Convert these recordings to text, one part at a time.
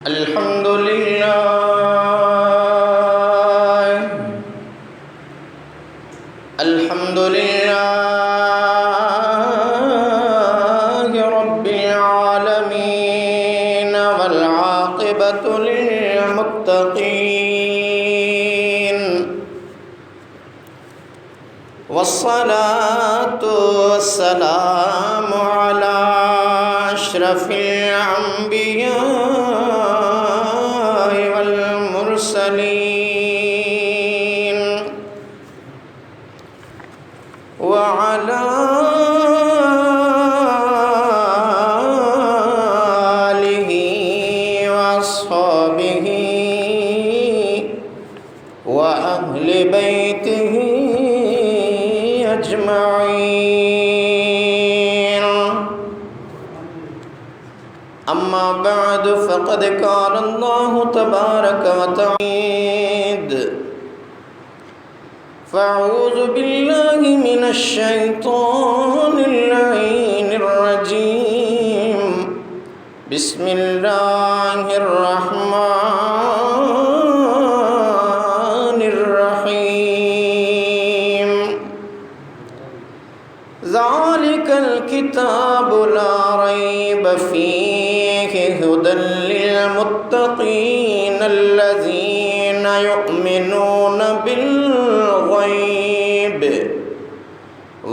अल्हम्दुलिल्लाह रब्बिल आलमीन वल आक़िबतु लिल मुत्तक़ीन वस्सलातु वस्सलामु अला अशरफिल अंबिया वल मुरसलीन व अला आलिहि व अस्हाबिहि व अहले बैतिहि अजमाइन। अम्मा बाद फ़क़द क़ाल अल्लाहु तबारक व तआला फ़अऊज़ु बिल्लाहि मिनश शैतानिर रजीम बिस्मिल्लाहिर रहमानिर रहीम। ज़ालिकल किताबु ला रैब फ़ीहि हुदल लिल मुत्तक़ीन अल्लज़ीना युमिनून बिल गैब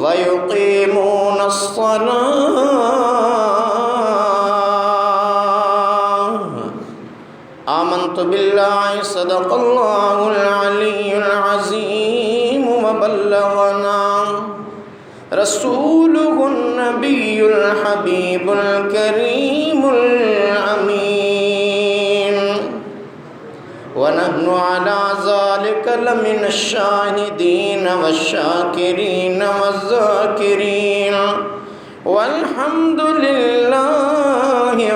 व युक़ीमूनस सलाह। आमन्तु बिल्लाहि सदक़ल्लाहुल अलियुल अज़ीम व बल्लगना रसूलुहुन नबियुल हबीबुल करीमुल अमीन व नहनु अला ज़ालिका लमिनश शाहिदीन वश्शाकिरीन वज़्ज़ाकिरीन वल्हम्दुलिल्लाहि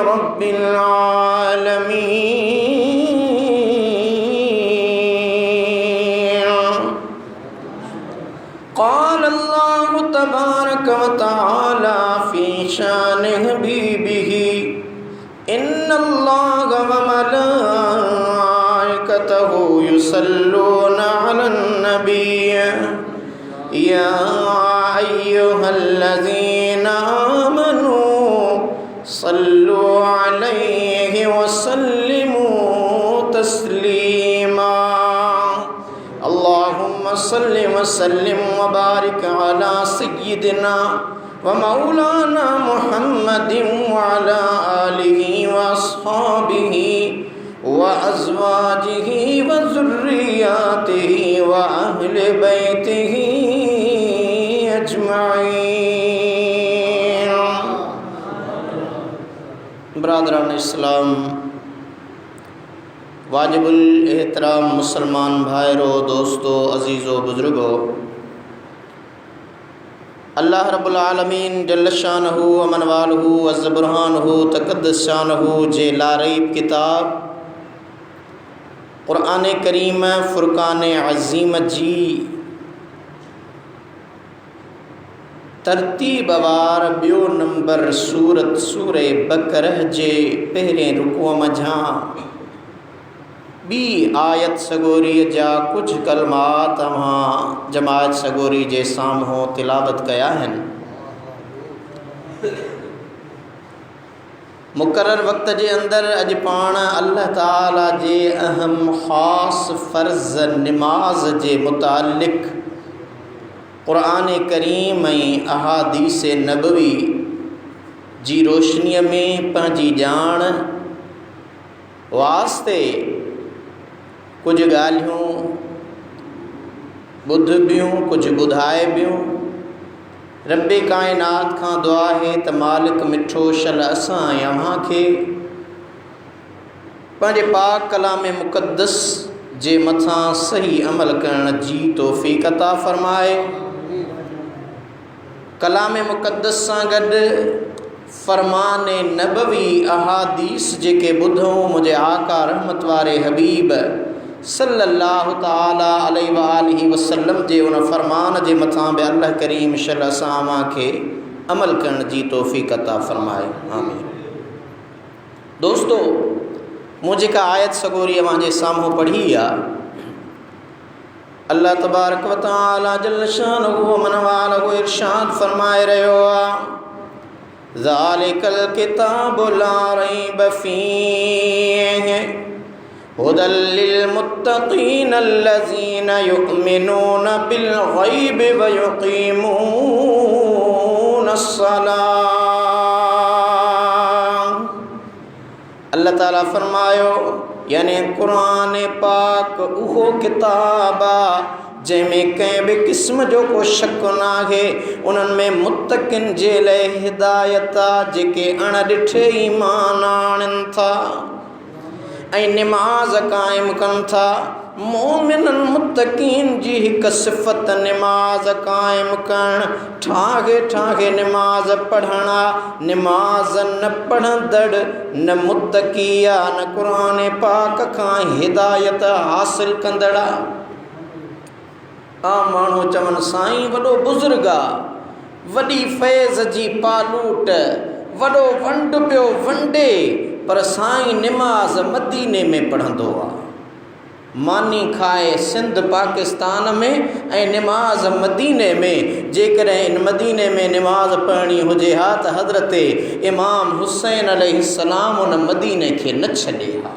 रब्बिल आलमीन। क़ाल अल्लाहु तबारक व तआला फ़ी शानि हबीबिही इन्नल्लाह व मलाइकतहु युसल्लूना अलन नबिय्य या अय्युहल्लज़ीना आमनू सल्लू अलैहि व सल्लिमू तस्लीमा। अल्लाहुम्मा सल्लि व सल्लिम व बारिक अला सय्यिदिना व मौलाना मुहम्मदिन व अला आलिहि व अस्हाबिहि व अज़वाजिहि व ज़ुर्रिय्यातिहि व अहले बैतिहि अजमाइन। ब्रादरान इस्लाम, वाजिबुल एहतराम मुसलमान भाइरों, दोस्तों, अज़ीज़ों, बुज़ुर्गों, अल्लाह रब्बुल आलमीन जल्ल शानहु व मन वालहु अज़्ज़ बुरहानहु तक़द्दस शानहु जे लारैब किताब क़ुरआन करीम फ़ुरक़ान अज़ीम जी तरतीब वार ॿियो नंबर सूरत सूरे बक़रह जे पहिरें रुकूअ मंझां ॿी आयत सगोरी जा कुछ कलमात तव्हां जमात सगोरी जे साम्हूं तिलावत कया आहिनि। मुक़रर वक़्त जे अंदरि अॼु पाण अल्लाह ताला जे अहम ख़ास फ़र्ज़ निमाज़ जे मुतालिक़ क़ुरआन करीम ऐं अहादीस नबवी जी रोशनीअ में पंहिंजी ॼाण वास्ते कुछ ॻाल्हियूं ॿुधबियूं, कुछ ॿुधाइबियूं। रब्बे काइनात खां दुआ है त मालिक मिठो शल असां ऐं अव्हां खे पंहिंजे पाक कलाम मुक़द्दस जे मथां सही अमल करण जी तौफ़ीक़ अता फ़रमाए। कलाम मुक़द्दस सां गॾु फ़रमान नबवी अहादीस जेके ॿुधूं मुंहिंजे आका रहमत वारे हबीब सल्लल्लाहु ताला अलैहि व आलिहि वसल्लम जे उन फ़रमान जे मथां बि अल्लाह करीम शल असां अव्हां खे अमल करण जी तौफ़ीक़ अता फ़रमाए। आमीन। दोस्तों, मुझे का आयत सगोरी अवांजे साम्हूं पढ़ी आहे। अल्लाह तबारक व तआला जल शानहु मन वालहु इरशाद फरमाए रहियो आहे ज़ालिकल किताबु ला रैब फ़ीहि हुदल लिल मुत्तक़ीन अल्लज़ीना युमिनूना बिल ग़ैबि व युक़ीमूनस सलाह। अल्लाह ताला फरमायो यानी कुरान पाक उहो किताब आहे जंहिंमें कंहिं बि क़िस्म जो को शक नाहे। उन्हनि में मुत्तक़िन जे लाइ हिदायत आहे जेके अणॾिठे ईमान आणनि था ऐं निमाज़ क़ाइमु कनि था। मोमिननि मुत्तक़ीन जी हिकु सिफ़त निमाज़ क़ाइमु करणु, ठाहे ठाहे निमाज़ पढ़णु। निमाज़ न पढ़ंदड़ न मुत्तक़ी आहे, न क़ुरान पाक खां हिदायत हासिल कंदड़ आहे। माण्हू चवनि साईं वॾो बुज़ुर्ग आहे, वॾी फैज़ जी पालूट, वॾो वंड पियो वंडे, पर साईं निमाज़ मदीने में पढ़ंदो आहे। मानी खाए सिंध पाकिस्तान में ऐं निमाज़ मदीने में। जेकॾहिं इन मदीने में निमाज़ पढ़णी हुजे हा त हज़रत इमाम हुसैन अलैहिस्सलाम उन मदीने खे न छॾे हा।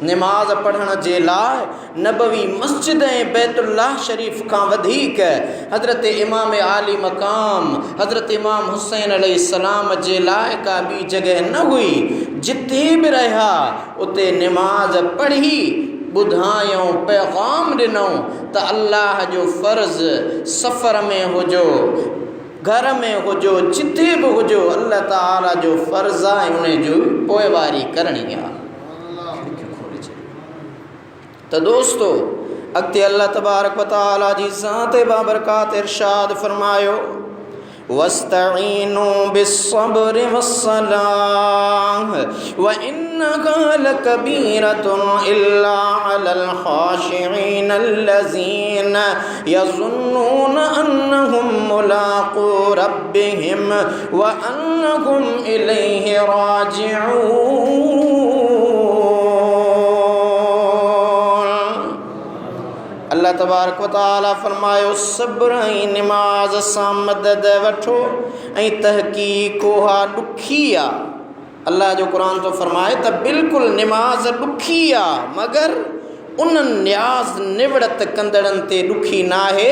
निमाज़ पढ़ण जे लाइ नबवी मस्जिद ऐं बैतुल्लाह शरीफ़ खां वधीक हज़रत इमाम आली मक़ाम हज़रत इमाम हुसैन अलैहिस्सलाम जे लाइ का ॿी जॻह न हुई। जिते बि रहिया उते निमाज़ पढ़ी ॿुधायूं, पैगाम ॾिनऊं त अल्लाह जो फ़र्ज़ सफ़र में हुजो, घर में हुजो, जिते बि हुजो, अल्लाह ताला जो फ़र्ज़ आहे उन जो पोइवारी करणी आहे। तो दोस्तो अॻिते अल्लाह तबारक व तआला जी ज़ात बाबरकात इरशाद फरमायो वस्तईनु बिस्सब्रि वस्सलाह व इन्नहा लकबीरतुन इल्ला अलल खाशिईन अल्लज़ीना यज़ुन्नूना अन्नहुम मुलाक़ू रब्बिहिम व अन्नहुम इलैहि राजिऊन। अल्लाह तबारक व तआला फरमायो सब्र ऐं निमाज़ सां मदद वठो ऐं तहक़ीक़ उहा ॾुखी आहे। अल्लाह जो क़ुरान तो फरमाए त बिल्कुलु निमाज़ ॾुखी आहे, मगर उन्हनि न्याज़ निवड़त कंदड़नि ते ॾुखी नाहे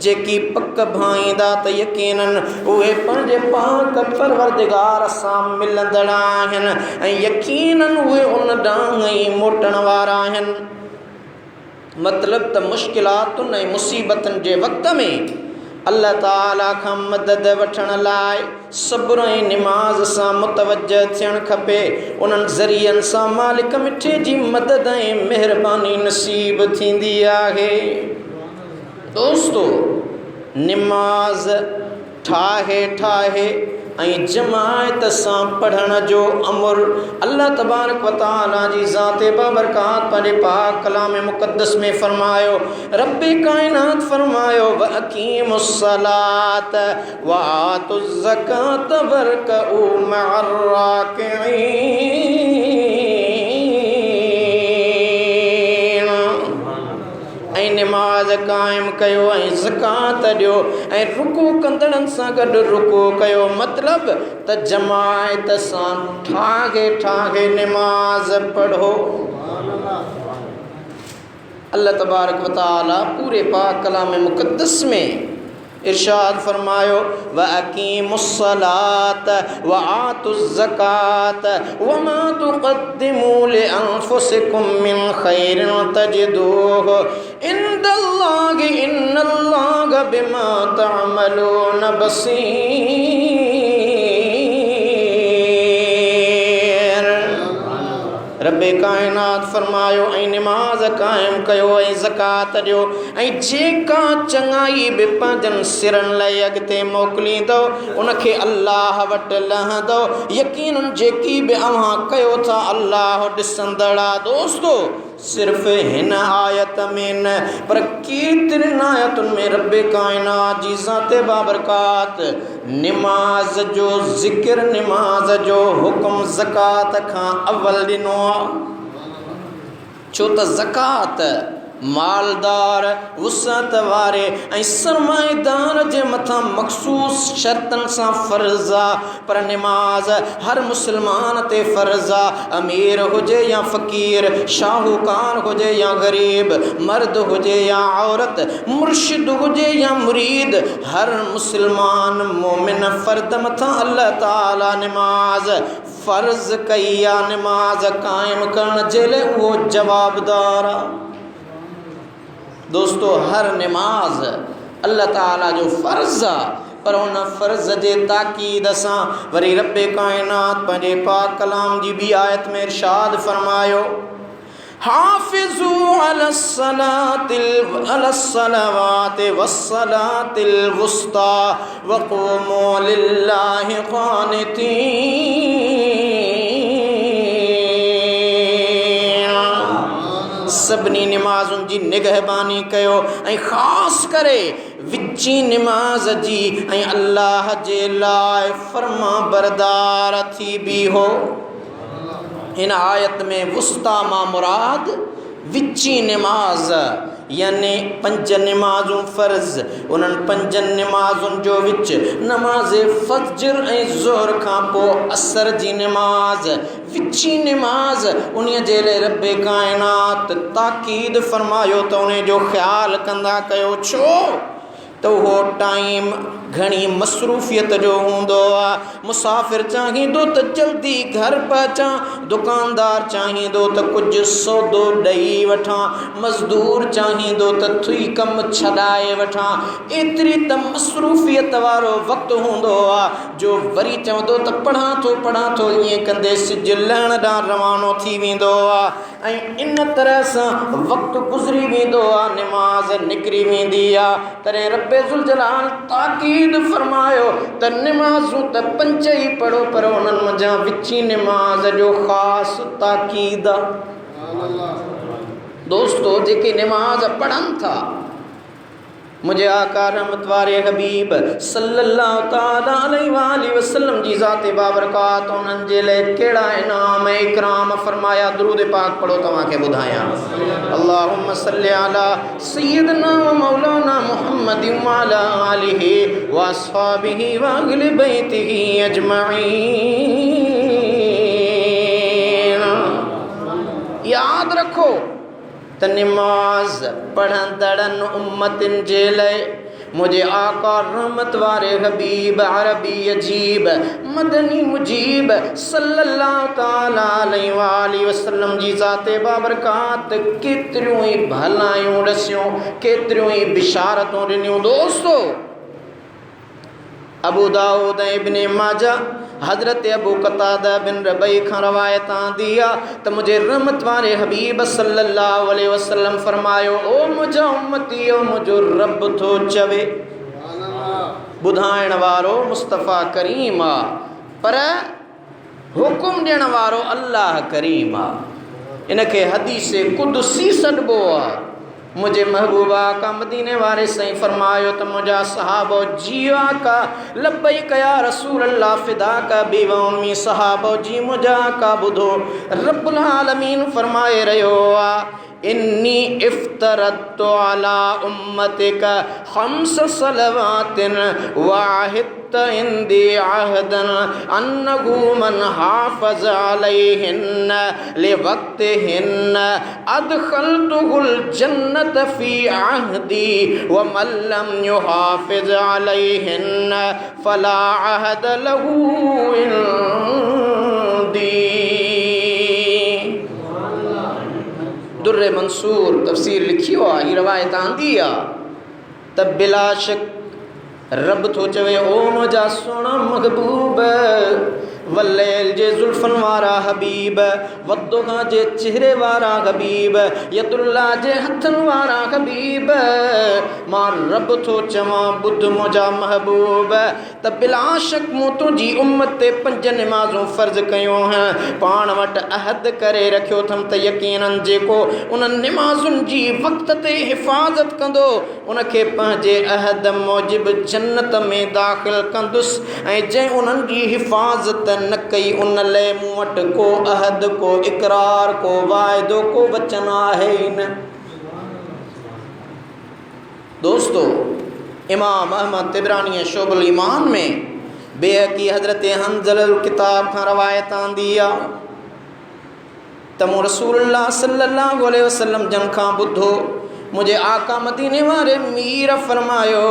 जेकी पक भाईंदा त यकीनन उहे पंहिंजे पाक परवरदिगार सां मिलंदड़ आहिनि ऐं यकीनन उहे उन ॾांहुं ई मोटण वारा आहिनि। मतलब त मुश्किलातुनि ऐं मुसीबतुनि जे वक़्त में अल्लाह ताला खां मदद वठण लाइ सब्र ऐं निमाज़ सां मुतवज्जह थियणु खपे। उन्हनि ज़रियनि सां मालिक मिठे जी मदद ऐं महिरबानी नसीब थींदी आहे। दोस्तो निमाज़ ठाहे ठाहे ऐं जमायत सां पढ़ण जो अमर अल्लाह तबारक व तआला जी ज़ाते बाबरकात पंहिंजे पाक कलाम मुक़द्दस में फरमायो। रब्बे कायनात फरमायो व अकीमुस सलात व आतुज़ ज़कात वरकऊ मअर राकिईन। ऐं निमाज़ क़ाइमु कयो ऐं ज़कात ॾियो ऐं रुकू कंदड़नि सां गॾु रुकू कयो। मतिलबु त जमायत सां ठाहे ठाहे निमाज़ पढ़ो। अल्लाह तबारक व तआला पूरे पाक कलाम मुक़द्दस में इरशाद फरमायो व अकीमुस्सलात व आतुज़ ज़कात व मा तुक़द्दिमू लिअन्फुसिकुम मिन खैरिन तजिदूहु इंदल्लाहि इन्नल्लाह बिमा तअमलून बसीर। रब्बे कायनात फरमायो ऐं निमाज़ क़ाइमु कयो ऐं ज़कात ॾियो ऐं जेका चङाई बि पंहिंजनि सिरनि लाइ अॻिते मोकिलींदो उनखे अल्लाह वटि लहंदो। यकीनन जेकी बि अव्हां कयो था अल्लाह ॾिसंदड़ आहे। दोस्तो सिर्फ हिन आयत में न पर केतिरनि आयतुनि में रब कायनात जी ज़ात बाबरकात नमाज जो ज़िक्र, नमाज जो हुक्म ज़कात खां अव्वल ॾिनो आहे। छो त ज़कात मालदार वुसअत वारे ऐं सरमाएदार जे मथां मखसूस शर्तनि सां फ़र्ज़ आहे, पर नमाज हर मुस्लमान ते फ़र्ज़ आहे। अमीर हुजे या फ़क़ीर, शाहूकार हुजे या ग़रीब, मर्द हुजे या औरत, मुर्शिद हुजे या मुरीद, हर मुस्लमान मोमिन फ़र्द मथां अल्लाह ताला नमाज फ़र्ज़ कई आहे। नमाज क़ाइमु करण जे लाइ उहो जवाबदार आहे। दोस्तों, हर नमाज अल्लाह ताला जो फ़र्ज़ आहे, पर उन फ़र्ज़ जे ताक़ीद सां वरी रब कायनात पंहिंजे पाक कलाम जी ॿी आयत में इरशाद फ़रमायो, हाफ़िज़ू अलस्सलावाति वस्सलातिल वुस्ता वक़ूमू लिल्लाहि क़ानितीन। सभिनी नमाज़ुनि जी निगहबानी कयो ऐं ख़ासि करे विची नमाज जी, ऐं अल्लाह जे लाइ फर्मा बरदार थी बीहो। इन आयत में वुस्ता मां मुराद विची नमाज यानी 5 नमाज़ूं फ़र्ज़, उन्हनि 5 नमाज़ुनि जो विच नमाज़ फ़ज्र ऐं ज़ोहर खां पोइ असर जी नमाज़, विची नमाज़ उन जे लाइ रब कायनात ताक़ीद फ़रमायो त उन जो ख़्यालु कंदा कयो। छो त उहो टाइम घणी मसरूफ़ियत जो हूंदो आहे। मुसाफ़िर चाहींदो त जल्दी घर पहुचां, दुकानदार चाहींदो त कुझु सौदो ॾेई वठां, मज़दूर चाहींदो त थुई कमु छॾाए वठां। एतिरी त मसरूफ़ियत वारो वक़्तु हूंदो आहे जो वरी चवंदो त पढ़ां थो ईअं कंदे सिज लहण ॾांहुं रवानो थी वेंदो आहे, ऐं इन तरह सां वक़्तु गुज़री वेंदो आहे, नमाज़ निकिरी वेंदी आहे। तॾहिं रब ज़ुल जलाल ताक़ीद फ़रमायो त नमाज़ूं त 5 ई पढ़ो, पर उन्हनि मंझां विची नमाज जो ख़ासि ताक़ीद आहे। दोस्तो, जेके नमाज पढ़नि था, मुझे आका रहमत वारे हबीब सल्लल्लाहु ताला अलैहि वसल्लम जी ज़ात बाबरकात उन्हनि जे लाइ कहिड़ा इनाम ऐं इकराम फ़रमाया। दुरूद पाक पढ़ो तव्हांखे ॿुधायां। अल्लाहुम्मा सल्लि अला सय्यिदना व मौलाना मुहम्मद व अला आलिहि व अस्हाबिहि व अहलि बैतिहि अजमईन। याद रखो त नमाज पढ़ंदड़नि उम्मतिन जे लाइ मुझे आका रहमत वारे हबीब अरबी अजीब मदनी मुजीब सल्लल्लाहु ताला अलैहि वसल्लम जी ज़ाते बाबरकात केतिरियूं ई भलायूं ॾसियूं, केतिरियूं ई बिशारतूं ॾिनियूं। दोस्तो, अबू दाऊद ऐं इब्ने माजा हज़रत अबू क़तादा बिन रबई खां रवायत आंदी आहे त मुझे रहमत वारे हबीब सल्लल्लाहु अलैहि वसल्लम फरमायो, ओ मुंहिंजा उम्मती, ओ मुंहिंजो रब थो चवे। ॿुधाइण वारो मुस्तफ़ा करीम आहे, पर हुकुम ॾियण वारो अल्लाह करीम आहे। इनखे हदीसे कुदसी सॾिबो आहे। मुझे महबूबा का मदीने वारे सही फरमायो त मुझा सहाबो जीवा का लब्बई कया रसूल अल्लाह फिदा का बीवा उम्मी सहाबो जी मुझा का बुधो रब्बुल आलमीन फरमाए रहियो आ, इन्नी इफ्तरतु अला उम्मतिका खम्स सलवातिन वाहिद इंदी अहदन अन्नहु मन हाफ़ज़ अलैहिन्न लिवक्तिहिन्न अदखलतुहुल जन्नत फी अहदी व मन लम युहाफ़िज़ अलैहिन्न फला अहद लहू इंदी। दुर्रे मंसूर तफसीर लिखियो आहे, हीअ रवायत आंदी आहे त बिलाशक रब थो चवे, ओ मुंहिंजा सोना महबूब वल्लैल जे जुल्फन वारा हबीब, वद्दुहा जे चेहरे वारा हबीब, यदुल्ला जे हथन वारा हबीब। मां रब थो चवां बुध मुंहिंजा महबूब, त बिला शक मूं तुंहिंजी उम्मत ते 5 नमाज़ूं फ़र्ज़ कयूं हैं। पाण वटि अहद करे रखियो अथमि त यकीनन जेको उन्हनि नमाज़ुनि जी वक़्त ते हिफ़ाज़त कंदो उनखे पंहिंजे अहद मूजिब जन्नत में दाख़िल कंदुसि, ऐं जंहिं उन्हनि जी हिफ़ाज़त न कई उन लाइ मूं वटि को अहद, को इक़रार, को वाइदो, को वचन आहे ई न। दोस्तो, इमाम अहमद तिबरानी शोबुल ईमान में बेहकी हज़रत हंज़ल किताब खां रवायत आंदी आहे त मूं रसूलुल्लाह सल्लल्लाहु अलैहि वसल्लम जन खां ॿुधो, मुझे आका मदीने वाले मीर फरमायो,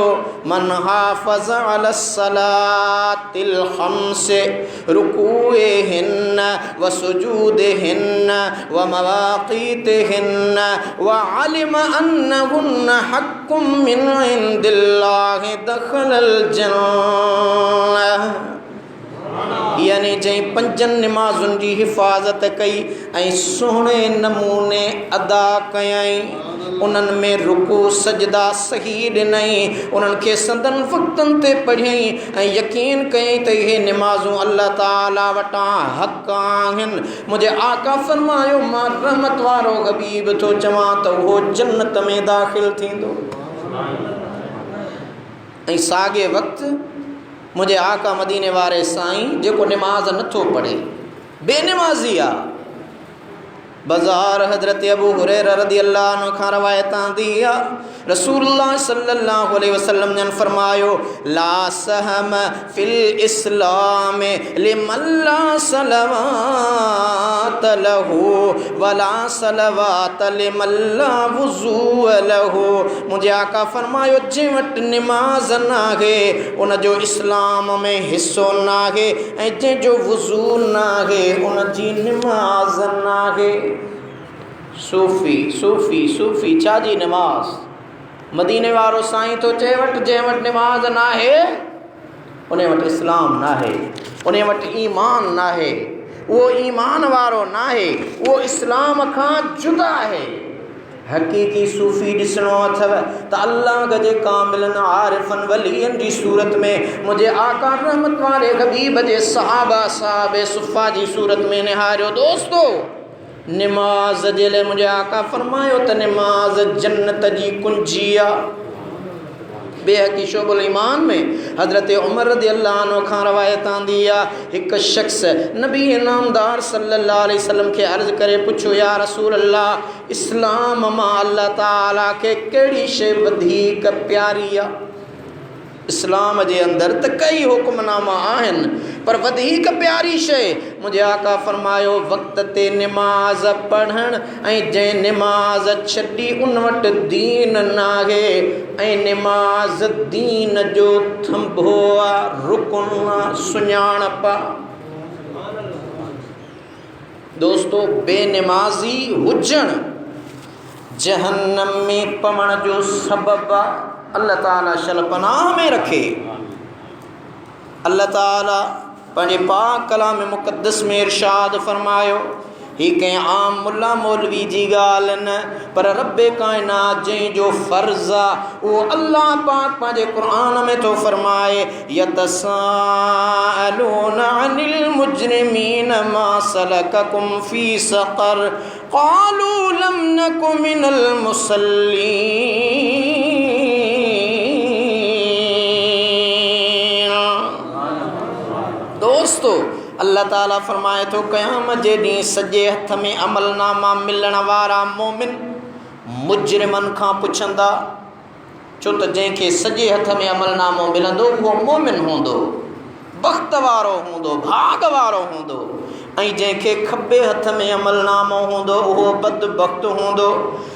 मन हाफ़ज़ अला सलातिल खम्स रुकूए हिन्न व सुजूदे हिन्न व मवाक़ीते हिन्न व अलिम अन्नहुन्न हक़्क़ुम मिन इंदिल्लाहि दख़लल जन्नह। यानी जंहिं 5 नमाज़ुनि जी हिफ़ाज़त कई ऐं सुहिणे नमूने अदा कयई, उन्हनि में रुकू सजदा सही ॾिनई, उन्हनि खे संदन वक़्तनि ते पढ़ियई ऐं यकीन कयई त इहे नमाज़ूं अल्लाह ताला वटां हक़ आहिनि। मुंहिंजे आका फरमायो, मां रहमत वारो हबीब थो चवां त उहो जन्नत में दाख़िल थींदो। ऐं साॻे वक़्तु मुझे आका मदीने वारे साईं जेको नमाज़ नथो पढ़े, बेनमाज़ी आहे, बाज़ार हज़रत अबू हुरैरा रज़ियल्लाहु अन्हु खां रवायत आंदी आहे, रसूलुल्लाह सल्लल्लाहु अलैहि वसल्लम ने फरमायो, ला सहम फिल इस्लाम लिमन ला सलवात लहू वला सलवात लिमन ला वुज़ू लहू। मुझे आका फरमायो, जंहिं वटि नमाज़ नाहे उन जो इस्लाम में हिस्सो नाहे, ऐं जंहिंजो वुज़ू नाहे उन जी नमाज़ नाहे। सूफ़ी सूफ़ी सूफ़ी छा जी नमाज़? मदीने वारो साईं तो चए वटि जंहिं वटि नमाज़ नाहे उन वटि इस्लाम नाहे, उन वटि ईमान नाहे, उहो ईमान वारो नाहे, उहो इस्लाम खां जुदा आहे। हक़ीक़ी सूफ़ी ॾिसणो अथव त अल्लाह जे कामिलनि आरिफ़नि वलीअनि जी सूरत में मुंहिंजे आका रहमत वारे हबीब जे सहाबा साहिब सुफ़ा जी सूरत में निहारियो। दोस्तो, नमाज़ जे लाइ मुंहिंजे आका फरमायो त नमाज़ जन्नत जी कुंजी आहे। बेहकी शोबुल ईमान में हज़रत उमर रज़ियल्लाहु अन्हु खां रवायत आंदी आहे, हिकु शख़्स नबी इनामदार सल्लल्लाहु अलैहि वसल्लम खे अर्ज़ करे पुछो, या रसूल अल्लाह, इस्लाम मां अल्लाह ताला खे कहिड़ी शइ वधीक प्यारी आहे? इस्लाम जे अंदरि त कई हुक्मनामा आहिनि, पर वधीक प्यारी शइ मुंहिंजे आका फरमायो वक़्त ते नमाज़ पढ़णु, ऐं जंहिं नमाज़ छॾी उन वटि दीन नाहे, ऐं नमाज़ दीन जो थंभो आहे, रुकुन आहे, सुञाणप आहे। दोस्तो, बेनमाज़ी हुजणु जहन्नम में पवण जो सबबु आहे। अल्लाह ताला शल पनाह में रखे। अल्लाह ताला पंहिंजे पाक कलाम मुक़द्दस में इरशाद फरमायो, ही कंहिं आम मुल्ला मौलवी जी ॻाल्हि न, पर रब्बे काइनात जंहिंजो फ़र्ज़ आहे उहो अल्लाह पाक पंहिंजे क़ुरान में थो फरमाए, यतसाअलूना अनिल मुजरिमीन मा सलककुम फी सक़र क़ालू लम नकु मिनल मुसल्लीन। दोस्तों, अल्लाह ताला फरमाए थो, क़यामत जे ॾींहुं सॼे हथ में अमलनामा मिलण वारा मोमिन मुजरिमनि खां पुछंदा, छो त जंहिंखे सॼे हथ में अमलनामो मिलंदो उहो मोमिन हूंदो, बख़्त वारो हूंदो, भाग वारो हूंदो, ऐं जंहिंखे खॿे हथ में अमलनामो हूंदो उहो बदबख़्त हूंदो।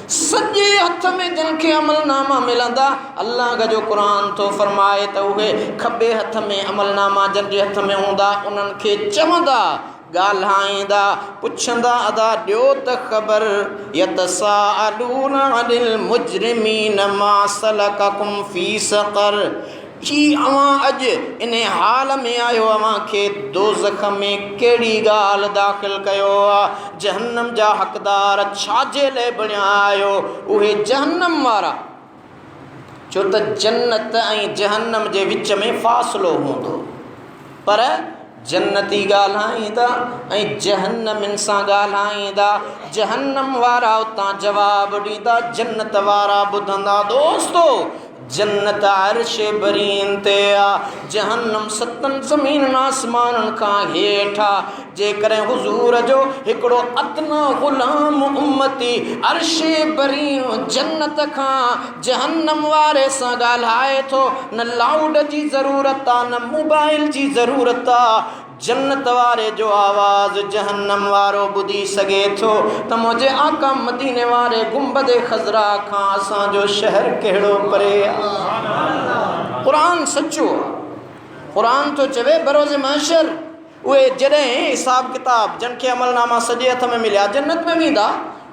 सॼे हथ में जंहिंखे अमलनामा मिलंदा, अल्लाह जो क़ुरान थो फरमाए त उहे खॿे हथ में अमलनामा जंहिंजे हथ में हूंदा उन्हनि खे चवंदा, ॻाल्हाईंदा, पुछंदा, अदा ॾियो त ख़बर, यतसाअलूना अनिल मुजरिमीन मा सलककुम फी सक़र, ही अवां अज इन हाल में आयो, अवां के दोज़ख में केड़ी गाल दाखिल कयो आ, जहन्नम जा हक़दार छाजे ले बणिया आयो, उहे जहन्नम वारा। छो त जन्नत ऐं जहन्नम जे विच में फ़ासिलो हूंदो, पर जन्नती ॻाल्हाईंदा ऐं जहन्नमिन सां ॻाल्हाईंदा। जहन्नम वारा उतां जवाब ॾींदा, जन्नत वारा ॿुधंदा। दोस्तो, जन्नत अर्श बरीन ते आ, जहन्नम सतन ज़मीन आसमानन खां हेठा। जेकॾहिं हुज़ूर जो हिकिड़ो अदना ग़ुलाम उम्मती अर्श बरीन जन्नत खां जहन्नम वारे सां ॻाल्हाए थो, न लाउड जी ज़रूरत आहे, न मोबाइल जी ज़रूरत आहे। जन्नत वारे जो आवाज़ जहन्नम वारो ॿुधी सघे थो त मुंहिंजे आका मदीने वारे गुंबद ख़ज़रा खां असांजो शहर कहिड़ो परे आहे। क़ुरान सचो आहे। क़ुरान तो चवे बरोज़ महशर उहे जॾहिं हिसाब किताब जिन खे अमलनामा सॼे हथ में मिलिया जन्नत में वेंदा,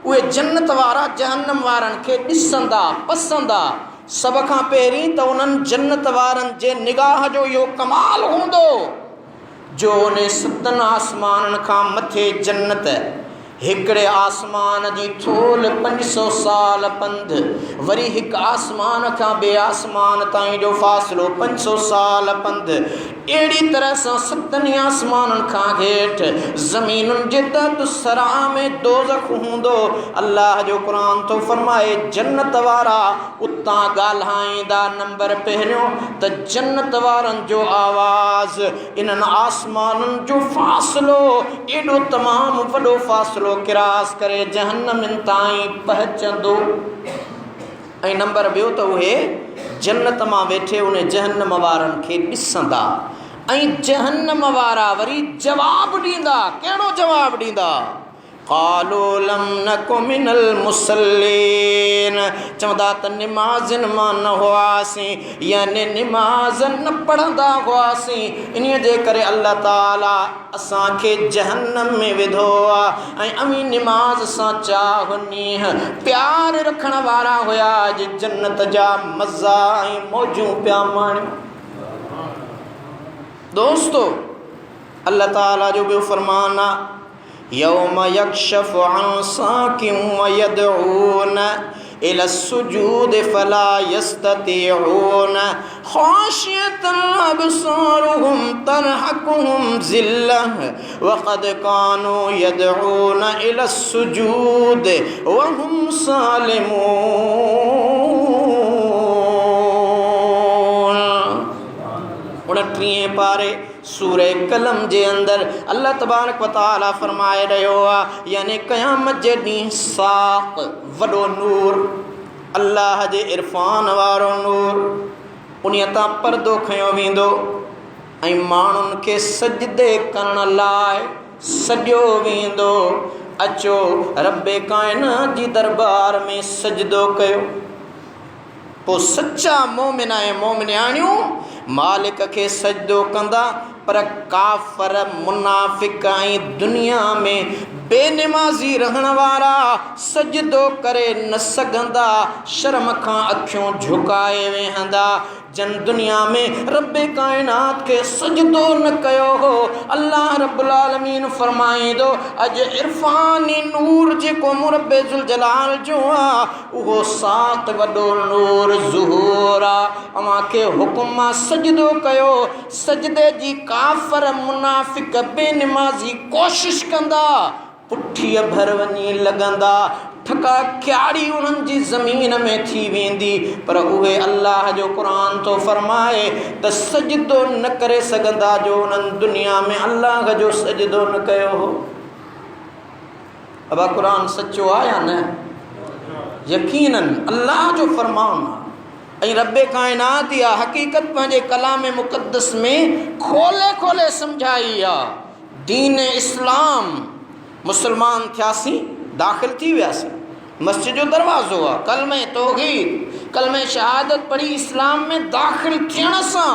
उहे जन्नत वारा जहन्नम वारनि खे ॾिसंदा, पसंदा। सभ खां पहिरीं त उन्हनि जन्नत वारनि जे निगाह जो इहो कमाल हूंदो जो उन सतन आसमाननि खां मथे जन्नत, हिकिड़े आसमान जी थोल 500 साल पंध, वरी हिकु आसमान खां ॿिए आसमान ताईं जो फ़ासिलो 500 साल पंध। अहिड़ी तरह सां सतनि आसमाननि खां हेठि ज़मीनुनि जे तहत सरा में दोज़ख हूंदो। अल्लाह जो क़ुरान थो फरमाए जन्नत वारा उतां ॻाल्हाईंदा। नंबर पहिरियों त जन्नत वारनि जो आवाज़ इन्हनि आसमाननि जो फ़ासिलो एॾो तमामु वॾो फ़ासिलो किरास करे जहन्नम ताईं पहुचंदो। ऐं नंबर ॿियो त उहे जन्नत मां वेठे उन जहन्नम वारनि खे ॾिसंदा ऐं जहन्नम वारा वरी जवाबु ॾींदा। कहिड़ो जवाबु ॾींदा? क़ालू लम नकु मिनल मुसल्लीन, चवंदा त निमाज़नि मां न हुआसीं, यानी निमाज़ न पढ़ंदा हुआसीं। इन्हीअ जे करे अल्लाह ताला असांखे जहन्नम में विधो आहे ऐं अमी निमाज़ सां चाह नीह प्यार रखण वारा हुया जे जन्नत जा मज़ा ऐं मौजूं पिया माणियूं। दोस्तो, अल्लाह ताला जो ॿियो फरमान आहे यौम यक्शफ़ु अन साकिन व यदऊन इला सुजूद फला यस्ततीऊन ख़ाशियतन अबसारुहुम तरहकुहुम ज़िल्लह व क़द कानू यदऊन इला सुजूद व हुम सालिमून। 29 पारे सूरे कलम जे अंदर अल्लाह तबारक व तआला फरमाए रहियो आहे, यानी क़यामत जे ॾींहुं साक़ वॾो नूर, अल्लाह जे इरफान वारो नूर, उन्हीअ तां पर्दो खयो वेंदो ऐं माण्हुनि खे सजदे करण लाइ सॼो वेंदो। अचो रब्बे काइनात जी दरबार में सजदो कयो। पोइ सच्चा मोमिन ऐं मोमिनियाणियूं मालिक खे सजदो कंदा, पर काफ़र मुनाफ़िक ऐं दुनिया में बेनिमाज़ी रहण वारा सजदो करे न सघंदा, शर्म खां अखियूं झुकाए वेहंदा। जन दुनिया में रब्बे काइनात के सजदो न कयो हो, अल्लाह रब्बुल आलमीन फरमाईंदो अज इरफानी नूर जेको मुरब्बे जुल जलाल जो आ उहो सात वॾो नूर ज़ुहूर आ। अवां खे हुकुम सजदो कयो। सजदे जी काफ़र मुनाफ़िक बेनिमाज़ी कोशिश कंदा, पुठीअ भर वञी लॻंदा, ठका क्याड़ी उन्हनि जी ज़मीन में थी वेंदी, पर उहे अल्लाह जो क़ुरान तो फरमाए त सजदो न करे सघंदा जो उन्हनि दुनिया में अल्लाह जो सजदो न कयो हो। अबा क़ुरान सचो आहे या न? यकीनन अल्लाह जो फरमान आहे ऐं रब्बे काइनात या हक़ीक़त पंहिंजे कलाम मुक़द्दस में खोले खोले सम्झाई आहे। दीन इस्लाम मुसलमान थियासीं, दाख़िल थी वियासीं, मस्जिद जो दरवाज़ो आहे, कलमे तौहीद कलमे शहादत पढ़ी इस्लाम में दाख़िल थियण सां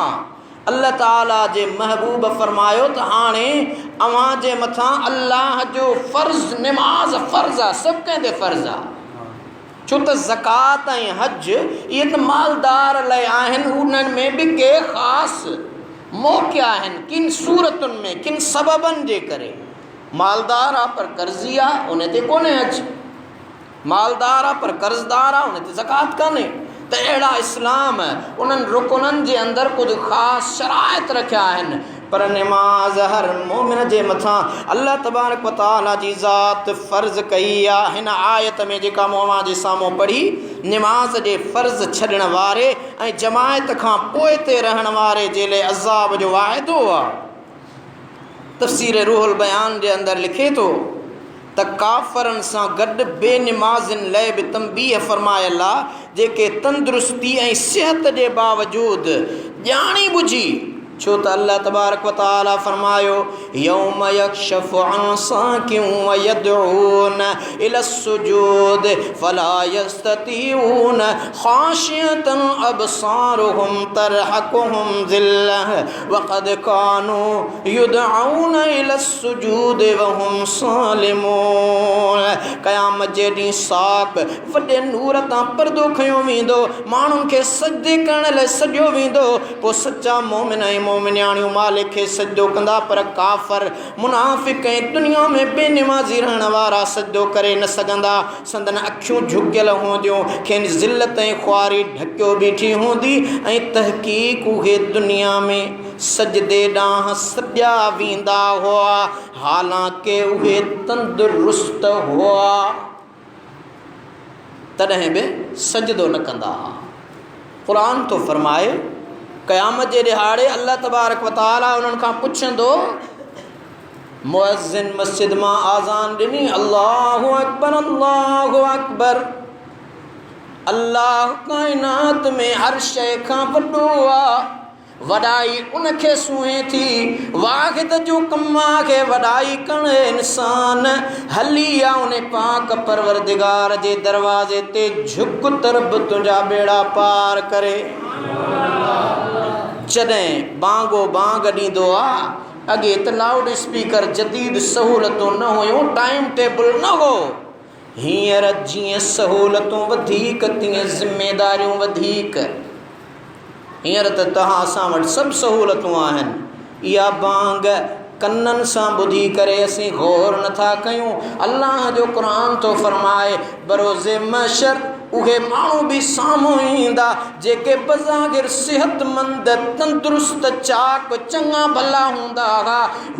अल्लाह ताला जे महबूब फरमायो त हाणे अवां जे मथां अल्लाह जो फ़र्ज़ निमाज़ फ़र्ज़ आहे, सभु कंहिं ते फ़र्ज़ आहे। छो त ज़कात ऐं हज इहे त मालदार लाइ आहिनि। उन्हनि में बि के ख़ासि मौक़े आहिनि, किन सूरतुनि में, किन सबबनि जे करे। मालदार आहे पर कर्ज़ी आहे, उन ते कोन्हे हज। मालदार आहे पर कर्ज़दार आहे, उन ते ज़कात कान्हे। त अहिड़ा इस्लाम उन्हनि रुकननि जे अंदरि कुझु ख़ासि शराइत रखिया आहिनि। पर निमाज़ हर मोमिन जे मथां अल्लाह तबारक व तआला जी ज़ात फ़र्ज़ कई आहे। हिन आयत में जेका मूं जे साम्हूं पढ़ी, निमाज़ जे फ़र्ज़ छॾण वारे ऐं जमायत खां पोइ ते रहण वारे जे लाइ अज़ाब जो वाइदो आहे। तफ़सीर रूहुल बयान जे अंदरि लिखे थो त काफ़रनि सां गॾु बेनिमाज़िन लाइ बि तंबीह फ़रमायल आहे, जेके तंदुरुस्ती ऐं सिहत जे बावजूदु ॼाणी बुझी, छो त अल्लाह तबारक व तआला फरमायो यौम यक्शफ़ु अन साकिन व यदऊन इला सुजूद फला यस्ततीऊन खाशियतन अबसारुहुम तरहकुहुम ज़िल्लह व क़द कानू युदऊन इला सुजूद व हुम सालिमून। क़यामत जे ॾींहुं साक़ वॾे नूर तां पर्दो खयो वेंदो, माण्हुनि खे सजदे करण लाइ सॼो वेंदो। पोइ सचा मोमिन ऐं मोमिनियाणियूं मालिक खे सजदो कंदा, पर काफ़र मुनाफ़िक ऐं दुनिया में बेनिमाज़ी रहण वारा सजदो करे न सघंदा। संदन अखियूं झुकियल हूंदियूं, खेनि ज़िल्लत ऐं ख़्वारी ढकियो बीठी हूंदी, ऐं तहक़ीक़ उहे दुनिया में सजदे ॾांहुं सॼा वेंदा हुआ, हालांकि उहे तंदुरुस्त हुआ, तॾहिं बि सजदो न कंदा। क़ुरान तो फरमाए क़यामत जे ॾिहाड़े अल्लाह तबारक व तआला उन्हनि खां पुछंदो, मुअज़्ज़िन मस्जिद मां आज़ान ॾिनी, अल्लाहु अकबर अल्लाहु अकबर, अल्लाह काइनात में हर शइ खां वॾो आहे, वॾाई उनखे सूंहे थी। वाहिद जो कमा खे वॾाई करण इंसान हली आ उन पाक परवरदिगार जे दरवाज़े ते झुक तरब तुंहिंजा बेड़ा पार करे। जॾहिं बांगो बांग ॾींदो आहे, अॻे त लाउड स्पीकर जदीद सहूलतूं न हुयूं, टाइम टेबल न हो। हींअर जीअं सहूलतूं वधीक तीअं ज़िम्मेदारियूं वधीक। हींअर त तव्हां असां वटि सभु सहूलतूं आहिनि। इहा बांग कन्ननि सां ॿुधी करे असीं गौर नथा कयूं। अल्लाह जो क़ुरान थो फरमाए बरोज़े महशर उहे माण्हू बि साम्हूं ईंदा जेके बज़ाहिर सिहतमंद तंदुरुस्त चाक चङा भला हूंदा हुआ,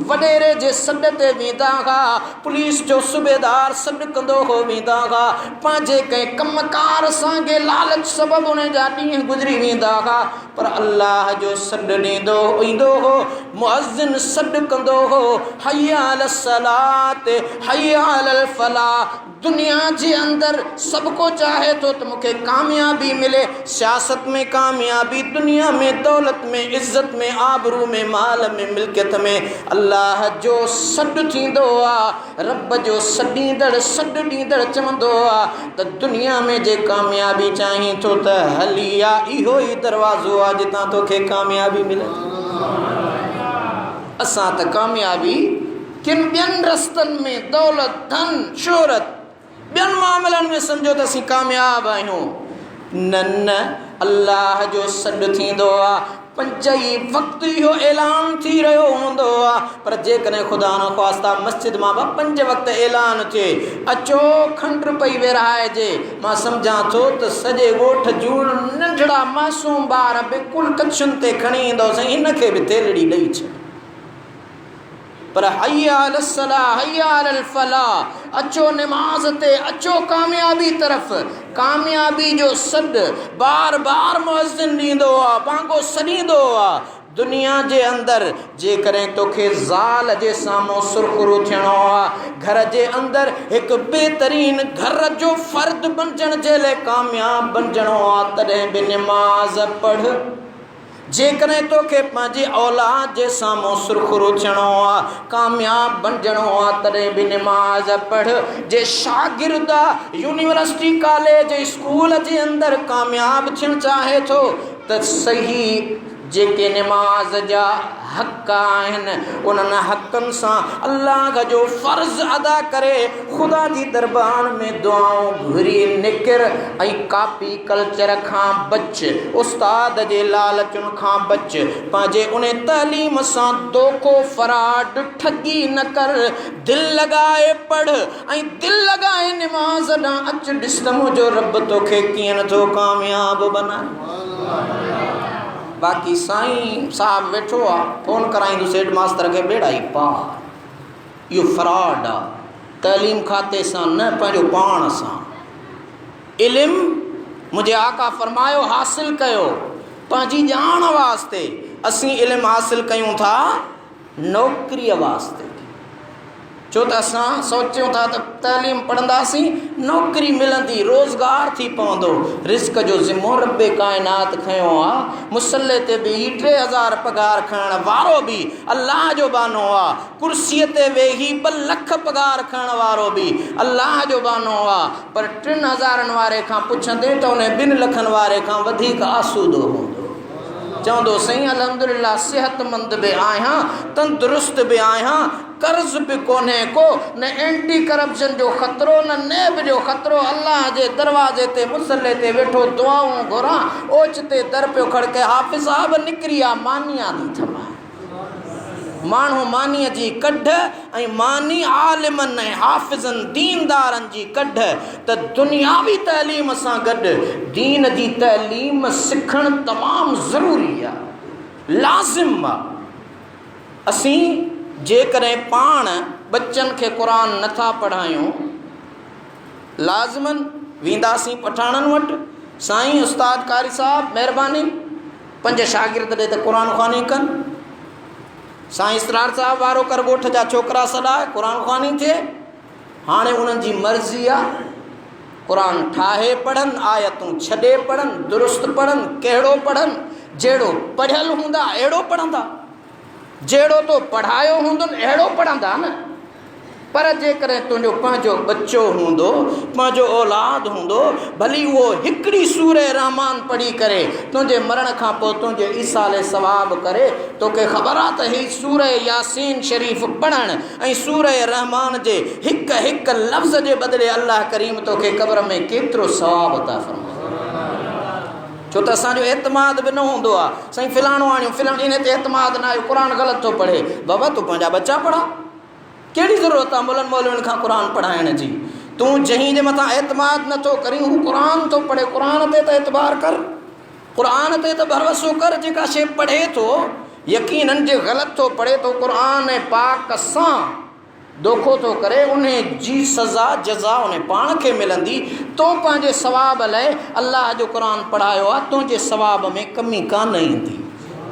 वॾेरे जे सॾ ते वेंदा हुआ, पुलिस जो सूबेदार सॾु कंदो हो वेंदा हुआ, पंहिंजे कंहिं कमकार सां के लालच सबबु उन जा ॾींहं गुज़री वेंदा हुआ, पर अल्लाह जो सॾ ॾींदो ईंदो हो, मुअज़्ज़िन सॾु कंदो हो, हय्या अल सलात हय्या अल फलाह। दुनिया जे अंदरि सभु को चाहे थो त मूंखे कामयाबी मिले, सियासत में कामयाबी, दुनिया में दौलत में, इज़्ज़त में, आबरू में, माल में, मिल्कियत में। अल्लाह जो सॾु थींदो आहे, रब जो सॾु ॾींदड़ चवंदो आहे त दुनिया में जे कामयाबी चाहीं थो त हली आ, इहो ई दरवाज़ो आहे जितां तोखे कामयाबी मिले। असां त कामयाबी किन ॿियनि रस्तनि में, दौलत, धन, शोहरत, ॿियनि मामलनि में सम्झो त असीं कामयाब आहियूं। न, अल्लाह जो सॾु थींदो आहे, पंज ई वक़्तु इहो ऐलान थी रहियो हूंदो आहे, पर जेकॾहिं ख़ुदा न ख़्वास्ता मस्जिद मां 5 वक़्त ऐलान थिए, अचो खंड पई विरहाइजे, मां सम्झां थो त सॼे ॻोठ जूं नंढड़ा मासूम ॿार बिल्कुलु कच्छुनि ते खणी ईंदो, साईं हिनखे बि तेलड़ी ॾेई छॾ। पर हय्या अल सलाह हय्या अल फलाह, अचो निमाज़ ते, अचो कामयाबी तरफ़। कामयाबी जो सॾु बार बार मुअज़्ज़िन ॾींदो आहे, बांगो सॾींदो आहे। दुनिया जे अंदरि जेकॾहिं तोखे ज़ाल जे साम्हूं सुरख़ुरू थियणो आहे, घर जे अंदरि हिकु बहितरीन घर जो फ़र्द बणजण जे लाइ कामयाब बणजणो आहे, तॾहिं बि निमाज़ पढ़। जेकॾहिं तोखे पंहिंजी औलाद जे साम्हूं सुरख़ुरू थियणो आहे, कामयाब बणजणो आहे, तॾहिं बि निमाज़ पढ़। जे शागिर्द यूनिवर्सिटी कॉलेज स्कूल जे अंदरि कामयाब थियणु चाहे थो त सही जेके नमाज जा हक़ आहिनि उन्हनि हक़नि सां अल्लाह जो फ़र्ज़ अदा करे ख़ुदा जी दरबार में दुआऊं घुरी निकिर ऐं कापी कल्चर खां बच, उस्ताद जे लालचुनि खां बच, पंहिंजे उन तालीम सां दोखो फराड ठगी न कर, दिल लगाए पढ़ ऐं दिल लगाए नमाज़ ॾांहुं अच, ॾिस त मुंहिंजो रब तोखे कीअं नथो कामयाब बनाए। बाक़ी साईं साहब वेठो आहे, फ़ोन कराईंदुसि हेड मास्तर खे बेड़ा ई पार। इहो फ्रॉड आहे, तइलीम खाते सां न पंहिंजो पाण सां। इल्मु मुंहिंजे आका फरमायो हासिल कयो पंहिंजी ॼाण वास्ते, असीं इल्मु हासिल कयूं था नौकरीअ वास्ते। छो त असां सोचियूं था त तइलीम पढ़ंदासीं नौकरी मिलंदी, रोज़गार थी पवंदो। रिस्क जो ज़िम्मो रब्बे काइनात खयो आहे। मुसले ते बि 3000 पगार खणण वारो बि अल्लाह जो बानो आहे, कुर्सीअ ते वेही 2 लख पगार खणण वारो बि अल्लाह जो बानो आहे। पर 3000 वारे खां पुछंदे त उन 2 लखनि वारे खां वधीक आसूदो हूंदो। चवंदो साईं अल्हम्दुलिल्लाह सिहतमंद बि आहियां, तंदुरुस्त बि आहियां, कर्ज़ बि कोन्हे को, न एंटी करप्शन जो ख़तरो, न नेब जो ख़तरो। अल्लाह जे दरवाज़े ते मुसले ते वेठो दुआऊं घुरां, ओचिते दर पियो खड़के, हाफ़िज़ साहब निकिरी आहे मानिया दी थमा। माण्हू मानीअ जी कढ ऐं मानी आलिमनि ऐं हाफ़िज़नि दीनदारनि जी कढ, त दुनियावी तइलीम सां गॾु दीन जी तइलीम सिखणु तमामु ज़रूरी आहे, लाज़िम आहे। असीं जेकॾहिं पाण बच्चनि खे क़ुर नथा पढ़ायूं, लाज़िमन वेंदासीं पठाणनि वटि, साईं उस्ताद कारी साहब महिरबानी 5 शागिर्द ॾे त क़ुर ख़्वानी कनि। साईं इसरार साहब वारो कर ॻोठ जा छोकिरा सॾाए क़ुर ख़्वानी थिए। हाणे उन्हनि जी मर्ज़ी आहे, क़ुर ठाहे पढ़नि, आयतूं छॾे पढ़नि, दुरुस्त पढ़नि, कहिड़ो पढ़नि, जहिड़ो पढ़ियल हूंदा अहिड़ो पढ़ंदा, जहिड़ो तो पढ़ायो हूंदुनि अहिड़ो पढ़ंदा न। पर जेकॾहिं तुंहिंजो पंहिंजो बच्चो हूंदो, पंहिंजो औलाद हूंदो, भली उहो हिकिड़ी सूरे रहमान पढ़ी करे तुंहिंजे मरण खां पोइ तुंहिंजे ईसाले सवाब करे, तोखे ख़बर आहे त हीअ सूरे यासीन शरीफ़ पढ़णु ऐं सूरे रहमान जे हिक हिक लफ़्ज़ जे बदिले अल्लाह करीम तोखे क़ब्र में केतिरो सवाब था फरमाए। छो त असांजो एतमाद बि न हूंदो आहे, साईं फ़िलाणो आणियूं फ़िलाण इन ते एतमाद न आहे, क़ुर ग़लति थो पढ़े। बाबा तूं पंहिंजा बच्चा पढ़ा, कहिड़ी ज़रूरत आहे मुलनि मौलवियुनि खां क़ुर पढ़ाइण जी? तूं जंहिं जे मथां एतमाद नथो करीं हू क़ुर थो पढ़े, क़ुर ते त एतबार कर, क़ुर ते त भरोसो कर। जेका शइ पढ़े थो यकीनन जे ग़लति थो पढ़े थो, क़ुर पाक सां दोखो थो करे, उन जी सज़ा जज़ा उन पाण खे मिलंदी। तो पंहिंजे सवाब लाइ अल्लाह जो क़ुर पढ़ायो आहे, तुंहिंजे सवाब में कमी कान ईंदी,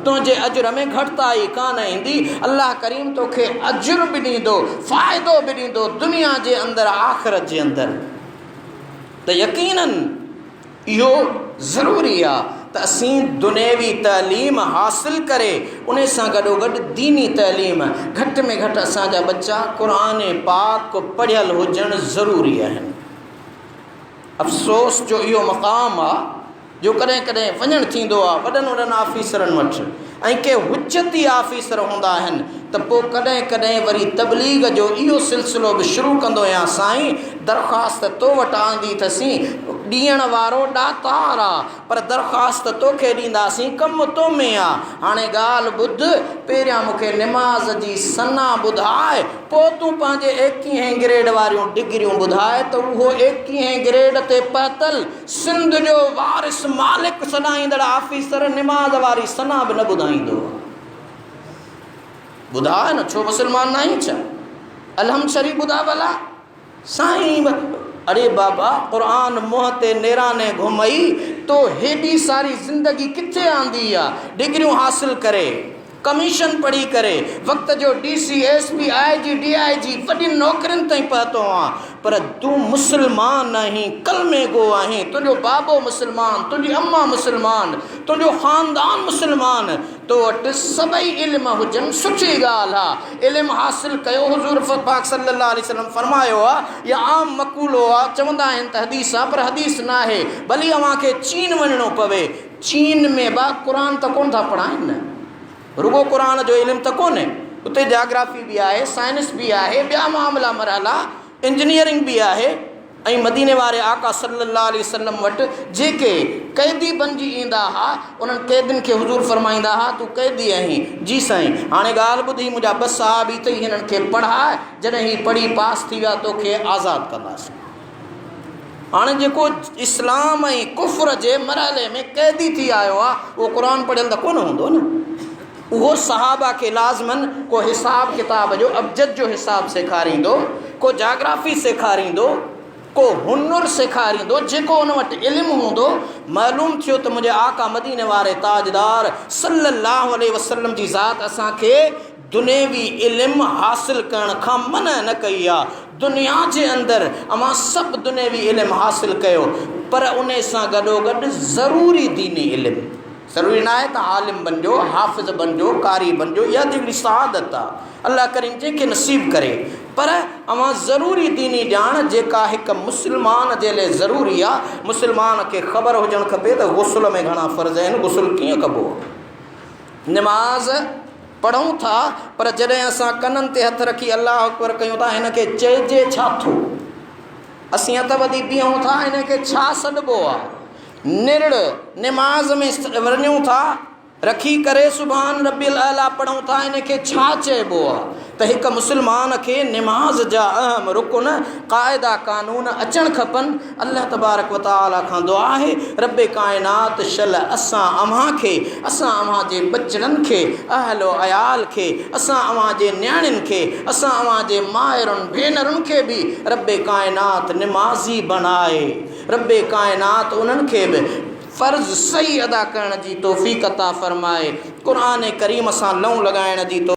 तुंहिंजे अजुर में घटिताई कान ईंदी। अल्लाह करीम तोखे अजुर बि ॾींदो, फ़ाइदो बि ॾींदो दुनिया जे अंदरि आख़िरत जे अंदरि। त यकीनन इहो ज़रूरी आहे त असीं दुनियावी तइलीम हासिल करे उन सां गॾोगॾु दीनी तइलीम, घटि में घटि असांजा बच्चा क़ुर पाक पढ़ियल हुजणु ज़रूरी आहिनि। अफ़सोस जो इहो मक़ाम आहे जो कॾहिं कॾहिं वञणु थींदो आहे वॾनि वॾनि ऑफिसरनि वटि, ऐं के हुज्जती ऑफिसर हूंदा आहिनि, त पोइ कॾहिं कॾहिं वरी तबलीग जो इहो सिलसिलो बि शुरू कंदो आहियां, साईं दरख़्वास्त तो वटि आंदी अथसीं, ॾियण वारो ॾातार आहे, पर दरख़्वास्त तोखे ॾींदासीं, कमु तो में आहे। हाणे ॻाल्हि ॿुध, पहिरियां मूंखे निमाज़ जी सना ॿुधाए, पोइ तूं पंहिंजे 21 ग्रेड वारियूं डिग्रियूं ॿुधाए त उहो 21 ग्रेड ते पहुतल सिंध जो वारिस मालिक सॾाईंदड़ ऑफिसर निमाज़ वारी सना बि न ॿुधाईंदो। ॿुधाए न, छो मुस्लमान न आहीं छा? अलहम शरीफ़ ॿुधा भला। साईं अरे बाबा क़ुरान मुंहं ते नेराने घुमई, तो हेॾी सारी ज़िंदगी किथे आंदी आहे? डिग्रियूं हासिल करे, कमीशन पढ़ी करे, वक़्त जो DC SP IG DIG वॾी नौकरियुनि ताईं पहुतो आहे, पर तूं मुस्लमान आहीं, कलमे गो आहीं, तुंहिंजो बाबो मुस्लमान, तुंहिंजी अम्मा मुस्लमान, तुंहिंजो ख़ानदान मुस्लमान, तो वटि सभई इल्म हुजनि सुठी ॻाल्हि आहे। इल्मु हासिल कयो। हुज़ूर पाक सल्लल्लाहु अलैहि वसल्लम फरमायो आहे, या आम मक़ूलो आहे, चवंदा आहिनि त हदीस आहे, पर हदीस न आहे। भली अव्हांखे चीन वञिणो पवे, चीन में बि क़ुर त कोन था पढ़ाइनि न, रुगो क़ुर जो इल्मु त कोन्हे, उते जाग्राफी बि आहे, साइंस बि आहे, ॿिया मामला मरहला, इंजीनियरिंग बि आहे। ऐं मदीने वारे आका सल्लल्लाहु अलैहि वसल्लम वटि जेके क़ैदी बणिजी ईंदा हुआ, उन्हनि क़ैदियुनि खे हुज़ूर फरमाईंदा हुआ, तूं क़ैदी आहीं? जी साईं। हाणे ॻाल्हि ॿुधी, मुंहिंजा 2 साहबी अथई, हिननि खे पढ़ाए, जॾहिं ही पढ़ी पास थी विया तोखे आज़ादु कंदासीं। हाणे जेको इस्लाम ऐं कुफ़्र जे मरहले में क़ैदी थी आयो आहे, उहो क़ुर पढ़ियल त कोन हूंदो न। उहो सहाबा खे लाज़मन को हिसाब किताब जो, अबजद जो हिसाब सेखारींदो, को जाग्राफी सेखारींदो, को हुनुर सेखारींदो, जेको उन वटि इल्मु हूंदो। मालूम थियो त मुंहिंजे आका मदीने वारे ताजदार सल्लल्लाहु अलैहि वसल्लम जी ज़ात असांखे दुनियावी इल्मु हासिल करण खां मना न कई आहे। दुनिया जे अंदरि अमां सभु दुनियावी इल्मु हासिल कयो, पर उन सां गॾोगॾु ज़रूरी दीनी इल्मु। ज़रूरी न आहे त आलिम बणिजो, हाफ़िज़ बणिजो, कारी बणिजो, इहा हिकिड़ी शहादत आहे, अल्लाह करीम जंहिंखे नसीब करे। पर अवां ज़रूरी दीनी ॼाण जेका हिकु मुस्लमान जे लाइ ज़रूरी आहे। मुस्लमान खे ख़बर हुजणु खपे त गुस्ल में घणा फ़र्ज़ आहिनि, गुस्ल कीअं कबो। नमाज़ पढ़ूं था, पर जॾहिं असां कननि ते हथ रखी अल्लाह अकबर कयूं था, हिन खे चइजे छा थो? असीं हथ ॿधी बीहूं था, हिन खे छा सॾिबो आहे? निड़ नमाज़ में वञूं था, रखी करे सुभान रब्बिल आला पढ़ूं था, हिन खे छा चइबो आहे? त हिकु मुस्लमान खे नमाज़ जा अहम रुकन, क़ाइदा कानून अचणु खपनि। अल्लाह तबारक व तआला खां दुआ आहे, रब काइनात शल असां अव्हां खे, असां अव्हां जे बचड़नि खे, अहलो अयाल खे, असां अव्हां जे न्याणियुनि खे, असां अव्हां जे माइरुनि भेनरुनि खे बि रब काइनात नमाज़ी बणाए। रब काइनात उन्हनि खे बि फ़र्ज़ सही अदा करण जी तौफ़ीक़ अता फ़रमाए। क़ुर करीम सां लऊं लॻाइण जी